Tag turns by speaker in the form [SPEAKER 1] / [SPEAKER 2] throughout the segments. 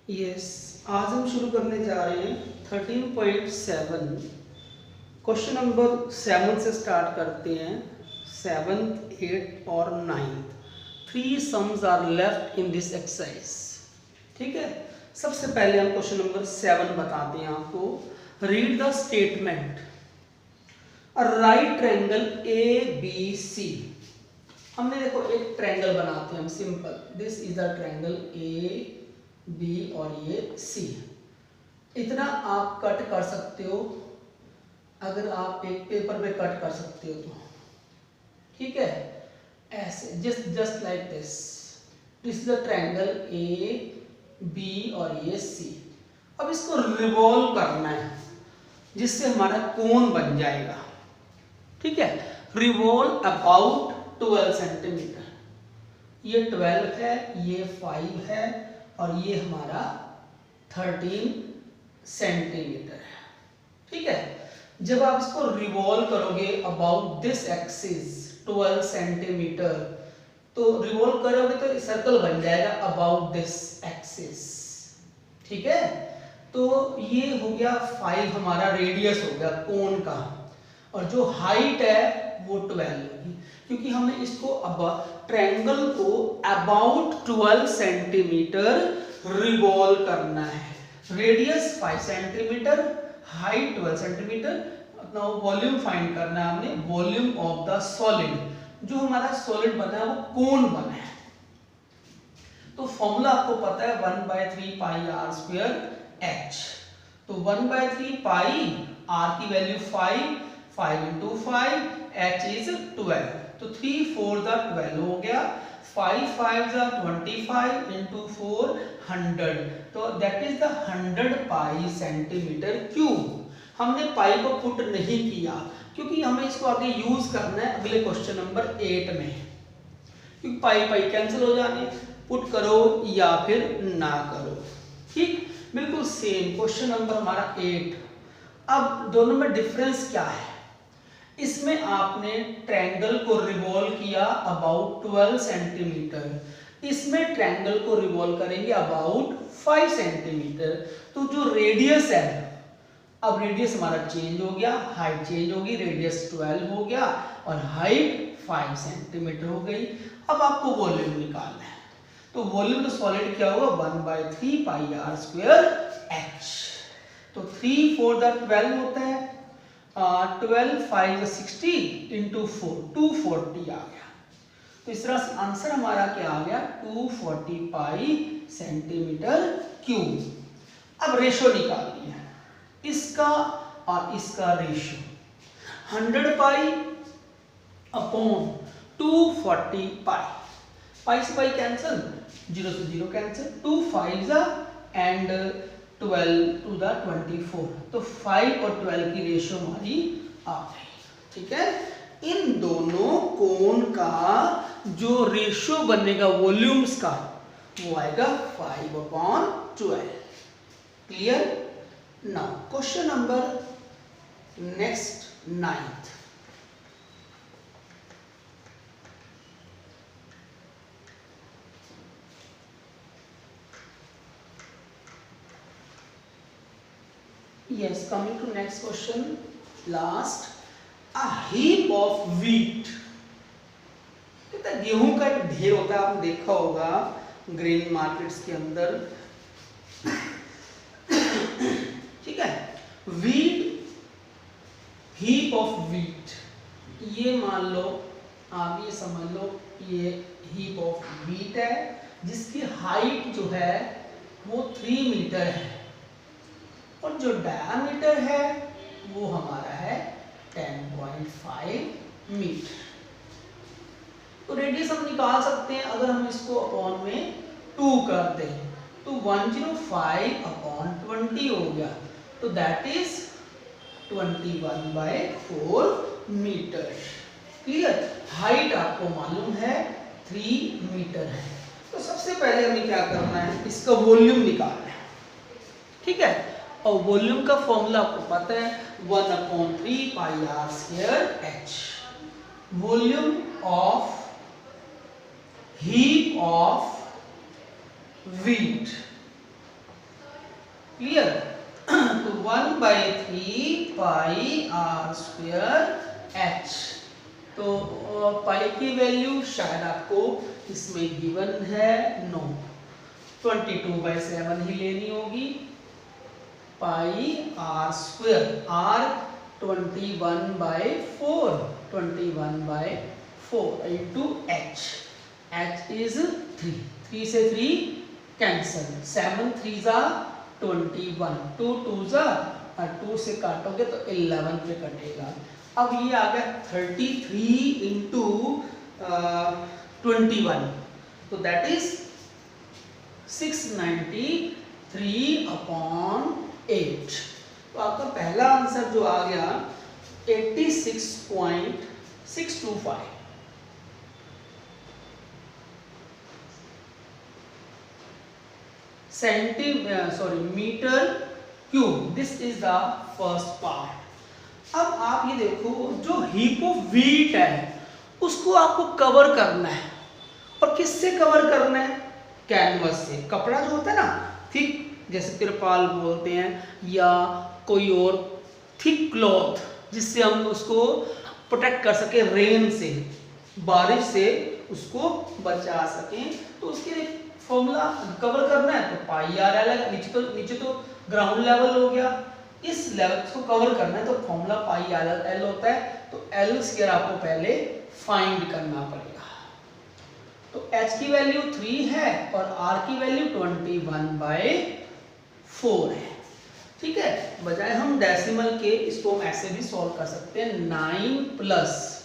[SPEAKER 1] Yes, आज हम शुरू करने जा रहे हैं 13.7। क्वेश्चन नंबर 7 से स्टार्ट करते हैं। 7th, 8th और 9th 3 sums are left in this exercise. ठीक है, सबसे पहले हम क्वेश्चन नंबर 7 बताते हैं आपको। Read the statement. Right triangle A B C. हमने देखो एक ट्रायंगल बनाते हैं हम, simple. This is the triangle A B और ये सी। इतना आप कट कर सकते हो, अगर आप एक पेपर पे कट कर सकते हो तो। ठीक है, ऐसे just like this. This is the triangle A B और ये सी। अब इसको रिवॉल्व करना है जिससे हमारा कोन बन जाएगा। ठीक है, रिवॉल्व अबाउट 12 सेंटीमीटर। ये 12 है, ये 5 है और ये हमारा 13 सेंटीमीटर है। ठीक है, जब आप इसको रिवॉल्व करोगे अबाउट दिस एक्सिस 12 सेंटीमीटर, तो रिवॉल्व करोगे तो सर्कल बन जाएगा अबाउट दिस एक्सिस। ठीक है, तो ये हो गया 5, हमारा रेडियस हो गया कोन का, और जो हाइट है वो 12 होगी, क्योंकि हमें इसको अब ट्रायंगल को अबाउट 12 सेंटीमीटर रिवॉल्व करना है। Radius 5 centimetre, height 12 centimetre. Now volume find करना है हमने, वॉल्यूम ऑफ द सॉलिड। जो हमारा सॉलिड बना है वो कोन बना है। तो फॉर्मूला आपको पता है 1/3 पाई आर स्क्वायर एच। तो 1/3 पाई, आर की वैल्यू 5, 5 into 5, h is 12। तो 3 4 12 हो गया, 5 5 25 into 4 100। तो that is the 100 pi centimetre cube. हमने पाई को पुट नहीं किया क्योंकि हमें इसको आगे यूज करना है अगले क्वेश्चन नंबर 8 में, क्योंकि पाई पाई कैंसिल हो जाने। पुट करो या फिर ना करो। ठीक, बिल्कुल सेम क्वेश्चन नंबर हमारा 8। अब दोनों में डिफरेंस क्या है? इसमें आपने ट्रायंगल को रिवॉल्व किया अबाउट 12 सेंटीमीटर, इसमें ट्रायंगल को रिवॉल्व करेंगे अबाउट 5 सेंटीमीटर। तो जो रेडियस है, अब रेडियस हमारा चेंज हो गया, हाइट चेंज होगी, रेडियस 12 हो गया और हाइट 5 सेंटीमीटर हो गई। अब आपको वॉल्यूम निकालना है, तो वॉल्यूम तो सॉलिड क्या हुआ 1/3 पाई आर स्क्वायर एच। तो 3 4 12 होता है, 12 5 60 इंटू 4 240 आ गया। तो इस तरह से आंसर हमारा क्या आ गया 240 पाई सेंटीमीटर क्यूब। अब रेशो निकालनी है इसका और इसका रेशो। 100 पाई अपॉन 240 पाई, पाई से पाई कैंसिल, 0 से 0 कैंसिल, 2 5 एंड 12 to the 24। तो 5 और 12 की रेशो हमारी आ गई। ठीक है, इन दोनों कोण का जो रेशो बनेगा वॉल्यूम्स का वो आएगा 5/12। Clear? Now question number next 9th। Yes, coming to next question, last, a heap of wheat। कहता है गेहूं का एक ढेर होता है, आपने देखा होगा ग्रेन मार्केट्स के अंदर। ठीक है, wheat, heap of wheat, ये मान लो, आप ये समझ लो ये heap of wheat है जिसकी हाइट जो है वो 3 मीटर है और जो डायमीटर है वो हमारा है 10.5 मीटर। तो रेडियस हम निकाल सकते हैं अगर हम इसको अपॉन में 2 कर दें, तो 105/20 हो गया। तो that is 21/4 metre. Clear? Height आपको मालूम है 3 मीटर है। तो सबसे पहले हमें क्या करना है, इसका वॉल्यूम निकालना है। ठीक है, और वॉल्यूम का फॉर्मूला आपको पता है 1/3 pi r square h. Volume of heap of wheat clear. तो 1/3 पाई आर स्क्वायर एच। तो पाई की वैल्यू शायद आपको इसमें गिवन है, नो, 22/7 ही लेनी होगी। Pi r square, r 21/4, 21/4 into h, h is 3, 3 से 3 कैंसल, 7 3 जा 21, 2 2 जा, और 2 से काटोगे तो 11 पे कटेगा। अब ये आ गया 33 इंटू 21, तो दैट इज 693/8। तो आपका पहला आंसर जो आ गया 86.625। Metre cube, this is the first part. अब आप ये देखो, जो हीप ऑफ व्हीट है उसको आपको कवर करना है, और किससे कवर करना है? कैनवस से। कपड़ा जो होता है ना थिक, जैसे तिरपाल बोलते हैं, या कोई और थिक क्लॉथ, जिससे हम उसको प्रोटेक्ट कर सके रेन से, बारिश से उसको बचा सकें। तो उसके लिए फॉर्मूला कवर करना है तो पाई आर एल, नीचे तो ग्राउंड लेवल हो गया, इस लेवल को कवर करना है तो फॉर्मूला पाई आर एल होता है। तो एल स्क्वायर आपको पहले फाइंड करना पड़ेगा। तो h की वैल्यू 3 है और r की वैल्यू 21/4 है। ठीक है, बजाय हम डेसिमल के इसको हम ऐसे भी सॉल्व कर सकते हैं, 9 +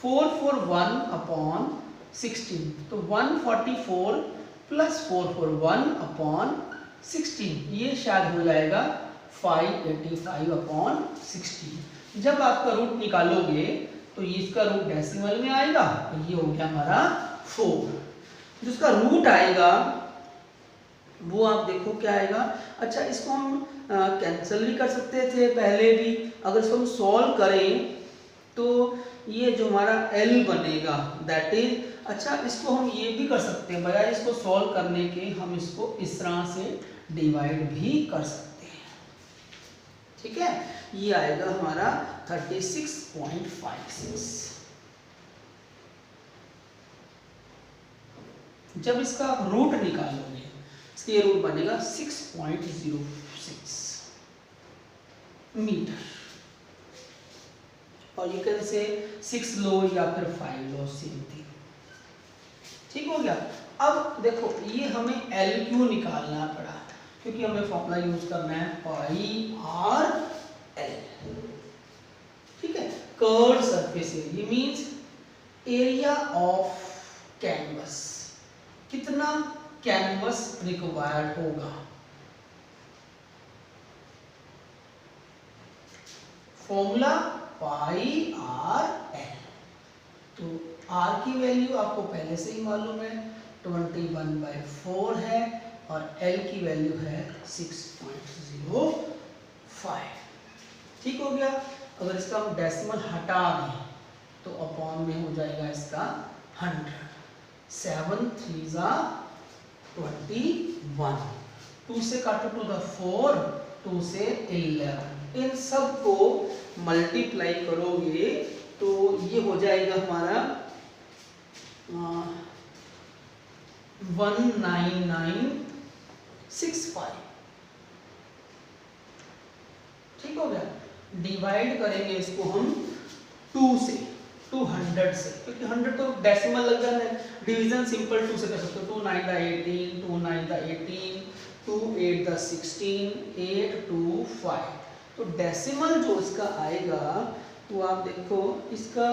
[SPEAKER 1] 441/16, तो 144 + 441/16, ये शायद हो जाएगा 585/16। जब आपका रूट निकालोगे तो ये इसका रूट डेसिमल में आएगा, तो ये हो गया हमारा 4। जिसका रूट आएगा वो आप देखो क्या आएगा। अच्छा, इसको हम कैंसिल भी कर सकते थे पहले भी, अगर इसको हम सॉल्व करें तो ये जो हमारा L बनेगा दैट इज, अच्छा इसको हम ये भी कर सकते हैं, बजाय इसको सॉल्व करने के हम इसको इस तरह से डिवाइड भी कर सकते हैं। ठीक है, ये आएगा हमारा 36.56। जब इसका रूट निकालोगे, इसके रूट बनेगा 6.06 मीटर, और यू कैन से 6 लो या फिर 5 लो, सेम थिंग। ठीक हो गया। अब देखो, ये हमें L क्यों निकालना पड़ा, क्योंकि हमें फॉर्मूला यूज करना है पाई आर एल। ठीक है, curved surface area means area of canvas, कितना कैनवस रिक्वायर्ड होगा। फॉर्मूला पाई आर एल, तो आर की वैल्यू आपको पहले से ही मालूम है 21/4 है, और एल की वैल्यू है 6.05। ठीक हो गया। अगर इसका हम डेसिमल हटा दें तो अपॉन में हो जाएगा इसका 100, 7 3 जा 21, 2 से काटो टू द 4, 2 से 11, इन सब को मल्टीप्लाई करोगे तो ये हो जाएगा हमारा 19965। ठीक हो गया। डिवाइड करेंगे इसको हम 2 से, 200 से, क्योंकि 100 तो डेसिमल लग जाना है। डिवीजन सिंपल 2 से कर सकते हो, 2 9 द 18, 2 9 द 18, 2 8 द 16, 8 2 5। तो डेसिमल जो इसका आएगा वो आप देखो, इसका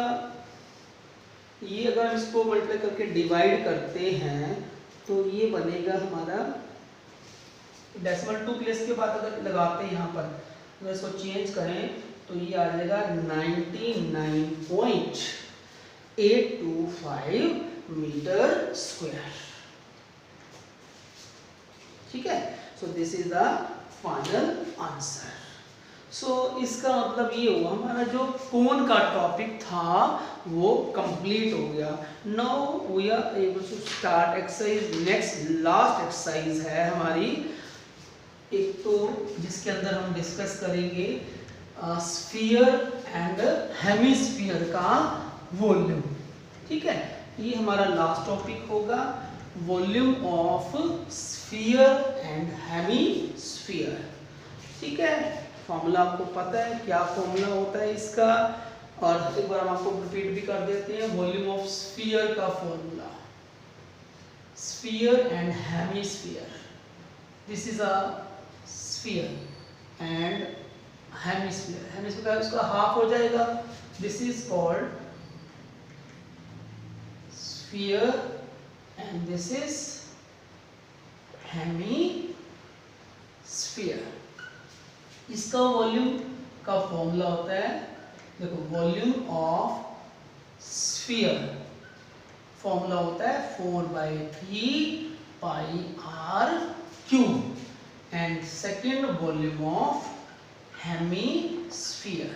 [SPEAKER 1] ये अगर इसको मल्टीप्लाई करके डिवाइड करते हैं तो ये बनेगा हमारा डेसिमल 2 प्लेस के बाद अगर लगाते हैं यहाँ पर, अगर इसको चेंज करें तो ये आ जाएगा 99.825 मीटर स्क्वायर। ठीक है, so this is the final answer. So इसका मतलब ये हुआ, हमारा जो कोन का टॉपिक था वो कंप्लीट हो गया। Now we are able to start exercise. Next last exercise है हमारी एक तो जिसके अंदर हम डिस्कस करेंगे स्फीयर एंड हेमिस्फीयर का वॉल्यूम। ठीक है, ये हमारा लास्ट टॉपिक होगा, volume of sphere and hemisphere. ठीक है, फॉर्मूला आपको पता है, क्या फॉर्मूला होता है इसका, और एक बार हम आपको रिपीट भी कर देते हैं। वॉल्यूम ऑफ स्फीयर का formula, sphere and hemisphere, this is a sphere and hemisphere, hemisphere का उसका हाफ हो जाएगा, this is called sphere and this is hemisphere. इसका वॉल्यूम का फॉर्मूला होता है, देखो, वॉल्यूम ऑफ स्फीयर फॉर्मूला होता है 4/3 pi r cube, and second volume of hemisphere.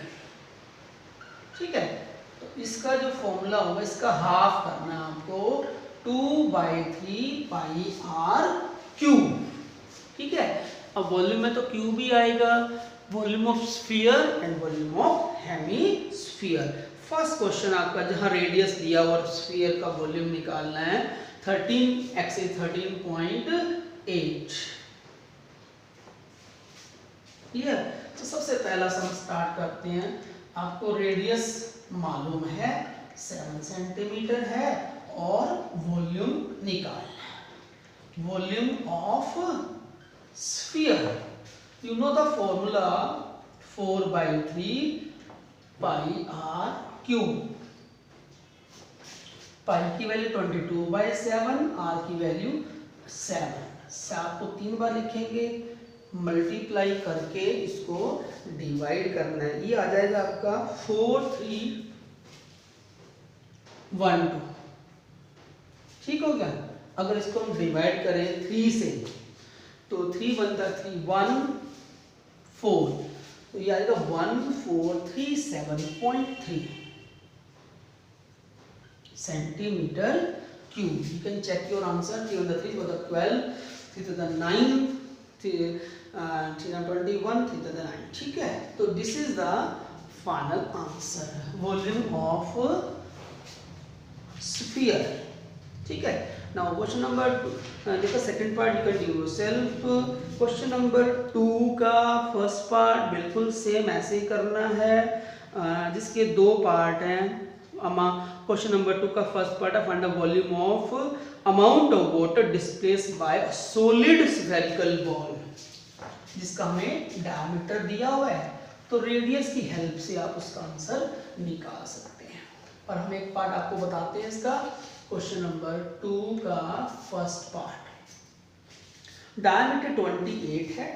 [SPEAKER 1] ठीक है, तो इसका जो फॉर्मूला होगा, इसका हाफ करना है आपको, 2/3 पाई आर क्यूब। ठीक है, अब वॉल्यूम में तो क्यूब ही आएगा, volume of sphere and volume of hemisphere. First question आपका जहां रेडियस दिया और स्फीयर का वॉल्यूम निकालना है, 13 एक्सरसाइज 13.8। क्लियर? तो सबसे पहला सम स्टार्ट करते हैं। आपको रेडियस मालूम है 7 सेंटीमीटर है और वॉल्यूम निकालना है, volume of sphere. You know the formula 4/3 pi r cube. Pi की वैल्यू 22/7, आर की वैल्यू 7। 7 को 3 बार लिखेंगे, मल्टीप्लाई करके इसको डिवाइड करना है, ये आ जाएगा आपका 4312। ठीक हो गया? अगर इसको हम डिवाइड करें 3 से, तो 3 बनता 3 1 4, तो ये आएगा 1437.3 centimetre cube. You can check your answer. 3 × 3 = 12, 3 × 9, 3 × 21, 3 × 9। ठीक है, तो this is the final answer, volume of sphere. ठीक है, नाउ क्वेश्चन नंबर 2, देखो second part you can do yourself. Question number 2 का फर्स्ट पार्ट बिल्कुल सेम ऐसे ही करना है, जिसके 2 पार्ट हैं। क्वेश्चन नंबर 2 का फर्स्ट पार्ट है, find the volume of amount of water displaced by a solid spherical ball, जिसका हमें डायमीटर दिया हुआ है, तो रेडियस की हेल्प से आप उसका आंसर निकाल सकते हैं। और हम एक पार्ट आपको बताते हैं इसका, क्वेश्चन नंबर 2 का फर्स्ट पार्ट। डायमीटर 28 है,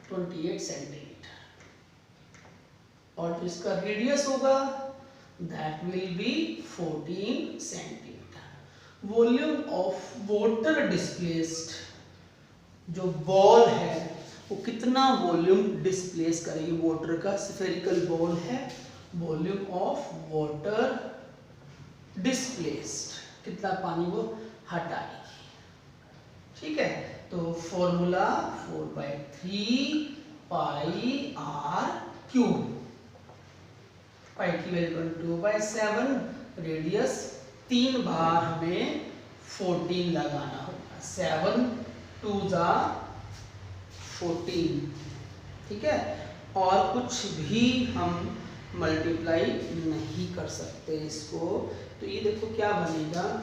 [SPEAKER 1] 28 सेंटीमीटर, और जो इसका रेडियस होगा that will be 14 centimetre. Volume of water displaced, जो बॉल है वो कितना वॉल्यूम डिस्प्लेस करेगी वाटर का, स्फेरिकल बॉल है, वॉल्यूम ऑफ वाटर डिस्प्लेस्ड, कितना पानी वो हटाएगी। ठीक है, तो formula 4/3 pi r cube, pi की वैल्यू 22/7, रेडियस 3 बार हमें 14 लगाना होगा, 7 2 14। ठीक है, और कुछ भी हम मल्टीप्लाई नहीं कर सकते इसको, तो ये देखो क्या बनेगा,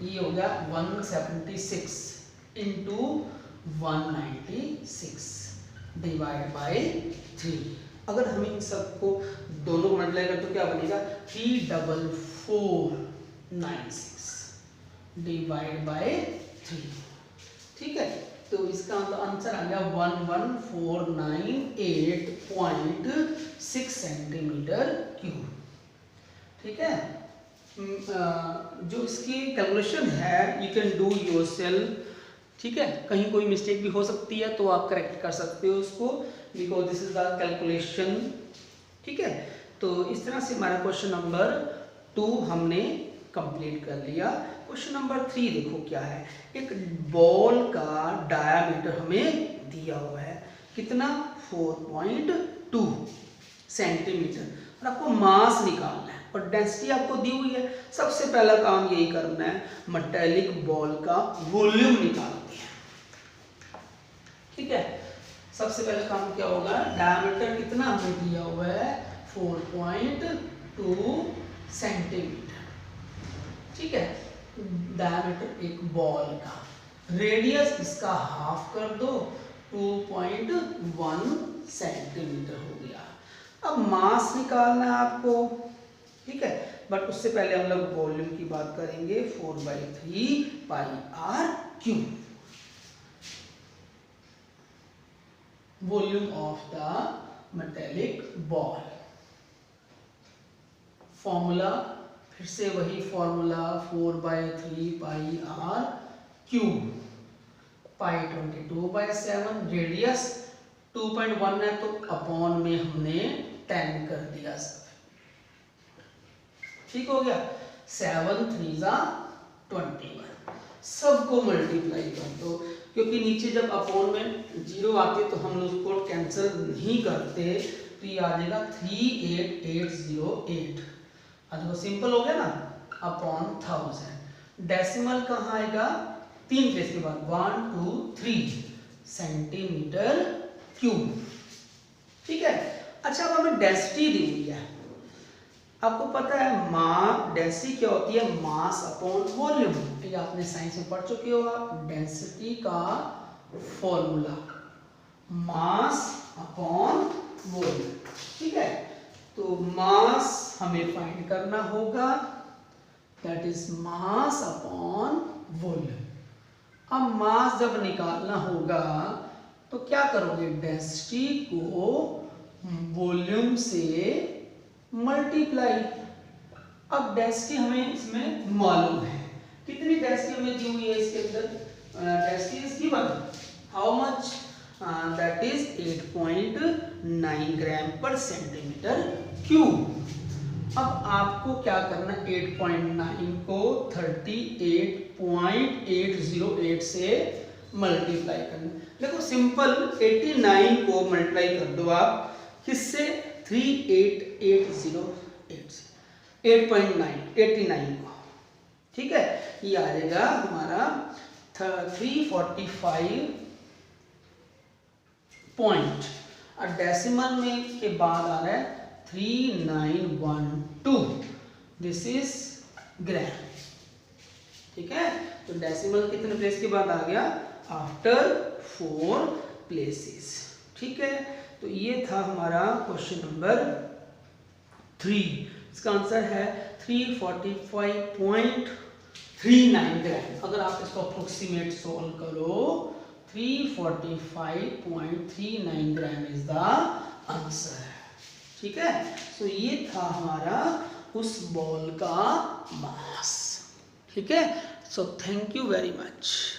[SPEAKER 1] ये हो गया 176 इंटू 196 डिवाइड बाय 3। अगर हम इन सबको दोनों को मल्टीप्लाई करें तो क्या बनेगा, 34496 डिवाइड बाय 3। ठीक है, तो इसका आंसर आ गया 11498.6 सेंटीमीटर क्यूब। ठीक है, जो इसकी कैलकुलेशन है यू कैन डू योरसेल्फ। ठीक है, कहीं कोई मिस्टेक भी हो सकती है तो आप करेक्ट कर सकते हो उसको, because this is the calculation. ठीक है, तो इस तरह से हमारा क्वेश्चन नंबर 2 हमने कंप्लीट कर लिया। क्वेश्चन नंबर 3 देखो क्या है। एक बॉल का डायामीटर हमें दिया हुआ है, कितना 4.2 सेंटीमीटर, और आपको मास निकालना है और डेंसिटी आपको दी हुई है। सबसे पहला काम यही करना है, मेटेलिक बॉल का वॉल्यूम निकालते हैं। ठीक है, सबसे पहले काम क्या होगा, डायमीटर कितना हमें दिया हुआ है 4.2 सेंटीमीटर। ठीक है, डायमीटर एक बॉल का, रेडियस इसका हाफ कर दो, 2.1 सेंटीमीटर हो गया। अब मास निकालना है आपको। ठीक है, बट उससे पहले हम लोग वॉल्यूम की बात करेंगे, 4/3 pi r cube, volume of the metallic ball. Formula फिर से वही formula, 4/3 pi r cube, pi 22/7, radius 2.1 है तो अपॉन में हमने 10 कर दिया सब। ठीक हो गया, 7 3 21, सबको मल्टीप्लाई कर दो, क्योंकि नीचे जब अपॉन में 0 आते तो हम उसको कैंसिल नहीं करते, तो ये आ जाएगा 38808। तो सिंपल हो गया ना, अपॉन 1000। डेसिमल कहाँ आएगा, 3 प्लेस के बाद 1 2 3 सेंटीमीटर क्यूब। ठीक है, अच्छा अब हमें डेंसिटी दी हुई है। आपको पता है मास, डेंसिटी क्या होती है, मास अपॉन वॉल्यूम। ये आपने साइंस में पढ़ चुके हो आप, डेंसिटी का फॉर्मूला मास अपॉन वॉल्यूम। ठीक है, तो मास हमें फाइंड करना होगा, that is mass upon volume. अब मास जब निकालना होगा तो क्या करोगे, डेंसिटी को वॉल्यूम से मल्टीप्लाई। अब डेंसिटी हमें इसमें मालूम है, कितनी डेंसिटी हमें दी हुई है इसके अंदर, density is given, how much, that is 8.9 ग्राम पर सेंटीमीटर क्यूब। अब आपको क्या करना, 8.9 को 38.808 से मल्टीप्लाई करना। देखो सिंपल, 89 को मल्टीप्लाई कर दो आप किससे, 38808 से, 8.9 को। ठीक है, ये आ जाएगा हमारा 345 पॉइंट, और डेसिमल में के बाद आ रहा है 3912, दिस इज ग्राम। ठीक है, तो डेसिमल कितने प्लेस के बाद आ गया, आफ्टर 4 प्लेसेस। ठीक है, तो ये था हमारा क्वेश्चन नंबर 3। इसका आंसर है 345.39 ग्राम। अगर आप इसको अप्रोक्सीमेट सोल्व करो, 345.39 ग्राम इज द आंसर। ठीक है, तो ये था हमारा उस बॉल का मास। ठीक है, so thank you very much.